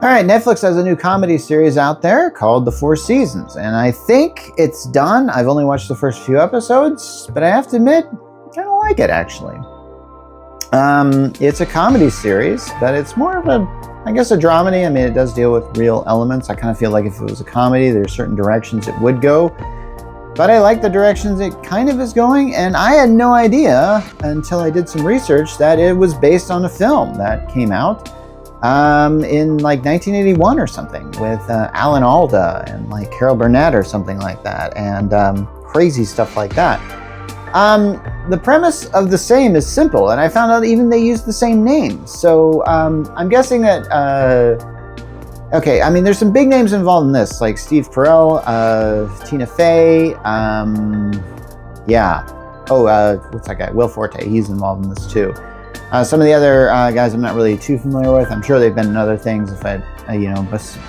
All right, Netflix has a new comedy series out there called The Four Seasons, and I think it's done. I've only watched the first few episodes, but I have to admit, I kind of like it, actually. It's a comedy series, but it's more of a dramedy. I mean, it does deal with real elements. I kind of feel like if it was a comedy, there's certain directions it would go. But I like the directions it kind of is going, and I had no idea until I did some research that it was based on a film that came out in like 1981 or something with Alan Alda and like Carol Burnett or something like that, and crazy stuff like that. The premise of the same is simple, and I found out even they use the same names. So I'm guessing that, okay, I mean, there's some big names involved in this, like Steve Carell, Tina Fey, what's that guy? Will Forte, he's involved in this too. Some of the other guys I'm not really too familiar with. I'm sure they've been in other things if I,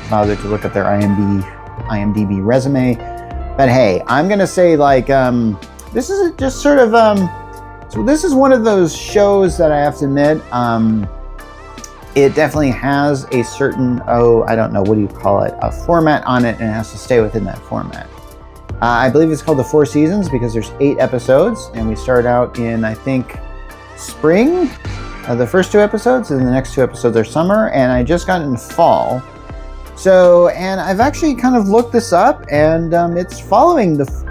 bothered to look at their IMDb resume. But hey, I'm gonna say like, this is just sort of, so this is one of those shows that I have to admit, it definitely has a certain, a format on it, and it has to stay within that format. I believe it's called The Four Seasons because there's 8 episodes, and we start out in, I think, spring, the first 2 episodes, and the next 2 episodes are summer, and I just got in fall. So, and I've actually kind of looked this up, and it's following this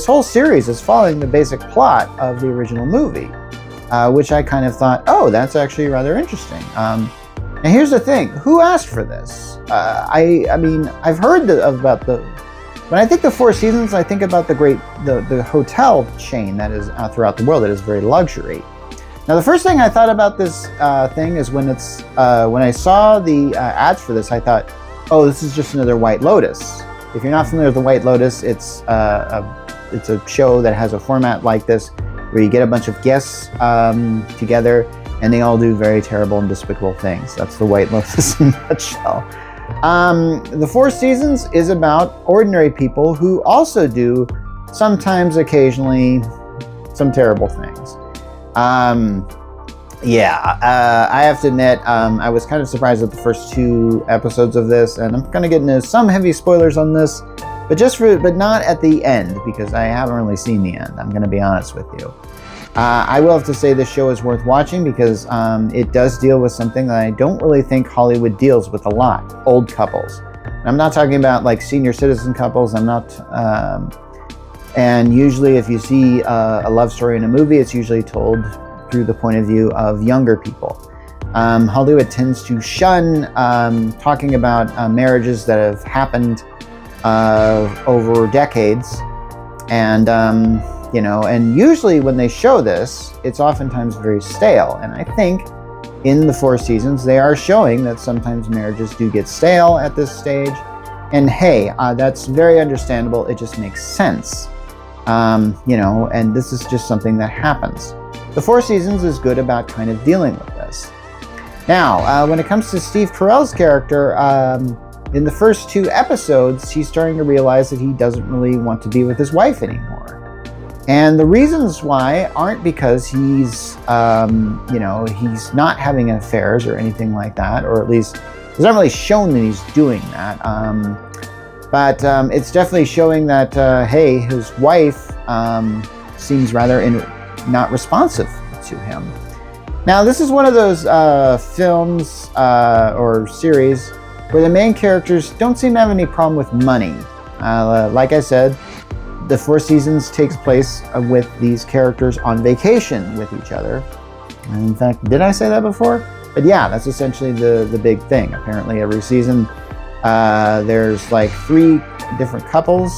whole series is following the basic plot of the original movie, which I kind of thought, oh, that's actually rather interesting. And here's the thing, who asked for this? I mean, I've heard when I think The Four Seasons, I think about the hotel chain that is throughout the world that is very luxury. Now, the first thing I thought about this thing is when I saw the ads for this, I thought, oh, this is just another White Lotus. If you're not familiar with the White Lotus, it's a show that has a format like this, where you get a bunch of guests together, and they all do very terrible and despicable things. That's the White Lotus in a nutshell. The Four Seasons is about ordinary people who also do, sometimes, occasionally, some terrible things. I have to admit, I was kind of surprised at the first 2 episodes of this, and I'm going to get into some heavy spoilers on this, but not at the end, because I haven't really seen the end. I'm going to be honest with you. I will have to say this show is worth watching because it does deal with something that I don't really think Hollywood deals with a lot: old couples. And I'm not talking about like senior citizen couples. And usually, if you see a love story in a movie, it's usually told through the point of view of younger people. Hollywood tends to shun talking about marriages that have happened over decades, and and usually when they show this, it's oftentimes very stale. And I think in The Four Seasons, they are showing that sometimes marriages do get stale at this stage. And hey, that's very understandable. It just makes sense. And this is just something that happens. The Four Seasons is good about kind of dealing with this. Now, when it comes to Steve Carell's character, in the first 2 episodes, he's starting to realize that he doesn't really want to be with his wife anymore. And the reasons why aren't because he's not having affairs or anything like that, or at least it's not really shown that he's doing that. But it's definitely showing that, hey, his wife seems rather not responsive to him. Now, this is one of those films or series where the main characters don't seem to have any problem with money. Like I said, The Four Seasons takes place with these characters on vacation with each other. And in fact, did I say that before? But yeah, that's essentially the big thing. Apparently every season there's like 3 different couples.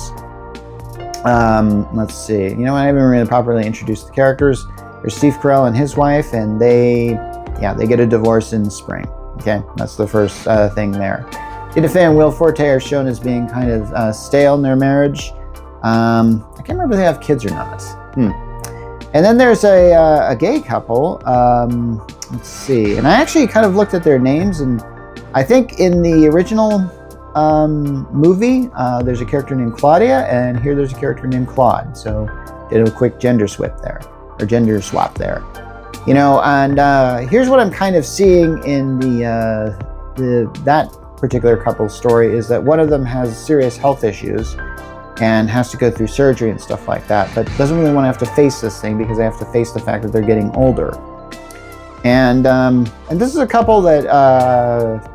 Let's see. I haven't really properly introduced the characters. There's Steve Carell and his wife, and they get a divorce in spring. Okay, that's the first thing there. Tina Fey and Will Forte are shown as being kind of stale in their marriage. I can't remember if they have kids or not. And then there's a gay couple. Let's see. And I actually kind of looked at their names, and I think in the original movie, there's a character named Claudia, and here there's a character named Claude. So did a quick gender swap there. And here's what I'm kind of seeing in that particular couple's story is that one of them has serious health issues and has to go through surgery and stuff like that, but doesn't really want to have to face this thing because they have to face the fact that they're getting older. And this is a couple that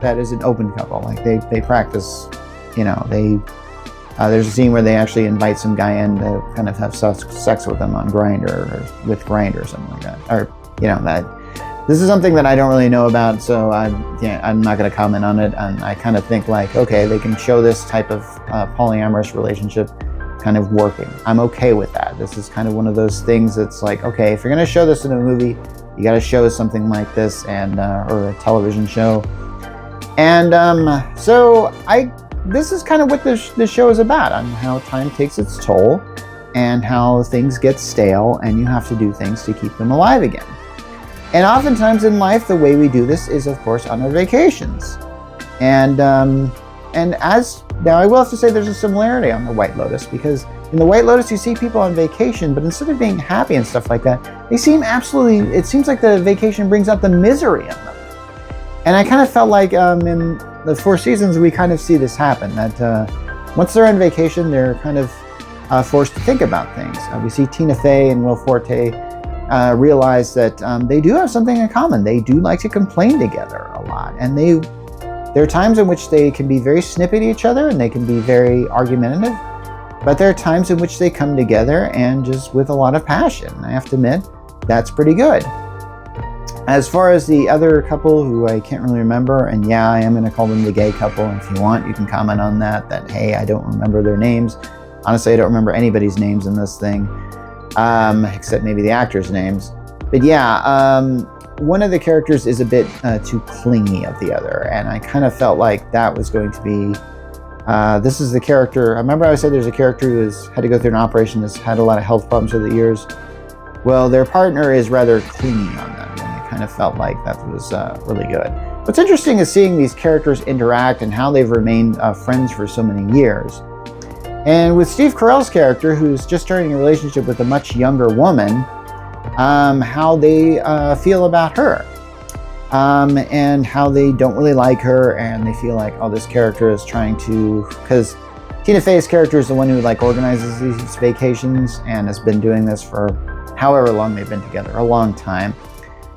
that is an open couple. Like they practice, you know, there's a scene where they actually invite some guy in to kind of have sex with them on Grindr or with Grindr or something like that. Or, you know, that this is something that I don't really know about, so I'm not going to comment on it. And I kind of think like, okay, they can show this type of polyamorous relationship kind of working. I'm okay with that. This is kind of one of those things that's like, okay, if you're going to show this in a movie, you got to show something like this, and or a television show. And so this is kind of what this show is about, on how time takes its toll and how things get stale and you have to do things to keep them alive again. And oftentimes in life, the way we do this is, of course, on our vacations. And as now, I will have to say there's a similarity on the White Lotus, because in the White Lotus, you see people on vacation, but instead of being happy and stuff like that, they seem absolutely, it seems like the vacation brings out the misery in them. And I kind of felt like in the Four Seasons, we kind of see this happen, that once they're on vacation, they're kind of forced to think about things. We see Tina Fey and Will Forte realize that they do have something in common. They do like to complain together a lot. And there are times in which they can be very snippy to each other and they can be very argumentative. But there are times in which they come together and just with a lot of passion. I have to admit, that's pretty good. As far as the other couple who I can't really remember, and yeah, I am going to call them the gay couple. If you want, you can comment on that, hey, I don't remember their names. Honestly, I don't remember anybody's names in this thing, except maybe the actors' names. But yeah, one of the characters is a bit too clingy of the other, and I kind of felt like that was going to be this is the character. I remember I said there's a character who had to go through an operation that's had a lot of health problems over the years. Well, their partner is rather clingy on them, and I kind of felt like that was really good. What's interesting is seeing these characters interact and how they've remained friends for so many years. And with Steve Carell's character, who's just starting a relationship with a much younger woman, how they feel about her. And how they don't really like her, and they feel like, oh, this character is trying to, because Tina Fey's character is the one who like organizes these vacations and has been doing this for however long they've been together, a long time.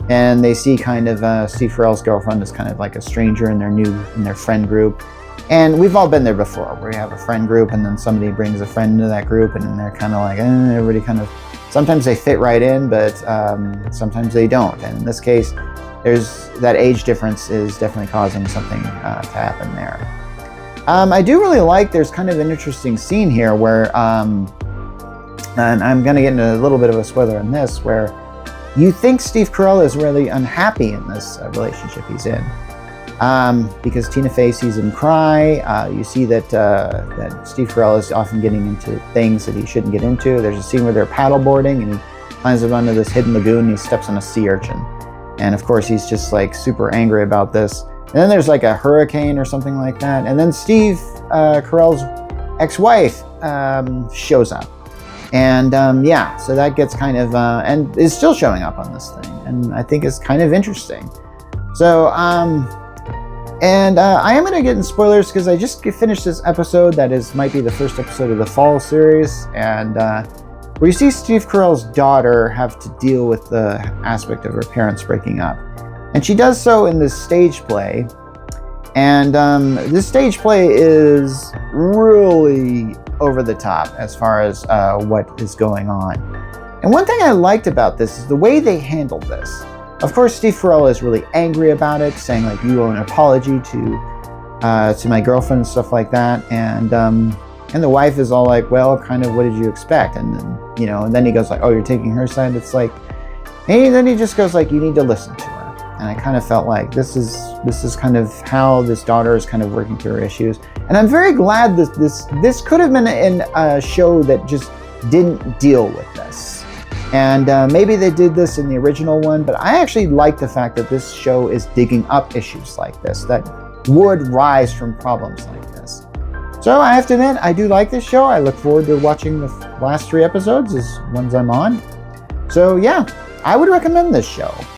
And they see kind of Steve Carell's girlfriend as kind of like a stranger in their friend group. And we've all been there before, where you have a friend group and then somebody brings a friend into that group, and then they're kind of like, everybody kind of, sometimes they fit right in, but sometimes they don't. And in this case, there's that age difference is definitely causing something to happen there. I do really like, there's kind of an interesting scene here where, and I'm going to get into a little bit of a spoiler on this, where you think Steve Carell is really unhappy in this relationship he's in. Because Tina Fey sees him cry. You see that Steve Carell is often getting into things that he shouldn't get into. There's a scene where they're paddleboarding and he climbs up onto this hidden lagoon and he steps on a sea urchin. And of course, he's just like super angry about this. And then there's like a hurricane or something like that. And then Steve Carell's ex-wife shows up. And yeah, so that gets kind of, and is still showing up on this thing. And I think it's kind of interesting. So, I am going to get in spoilers because I just finished this episode that might be the first episode of the fall series. And where you see Steve Carell's daughter have to deal with the aspect of her parents breaking up. And she does so in this stage play. And this stage play is really over the top as far as what is going on. And one thing I liked about this is the way they handled this. Of course, Steve Carell is really angry about it, saying like, you owe an apology to my girlfriend and stuff like that. And the wife is all like, well, kind of, what did you expect? And then, you know, and then he goes like, oh, you're taking her side. It's like, and then he just goes like, you need to listen to her. And I kind of felt like this is kind of how this daughter is kind of working through her issues. And I'm very glad that this could have been in a show that just didn't deal with this. And maybe they did this in the original one, but I actually like the fact that this show is digging up issues like this that would rise from problems like this. So I have to admit, I do like this show. I look forward to watching the last 3 episodes as ones I'm on. So yeah, I would recommend this show.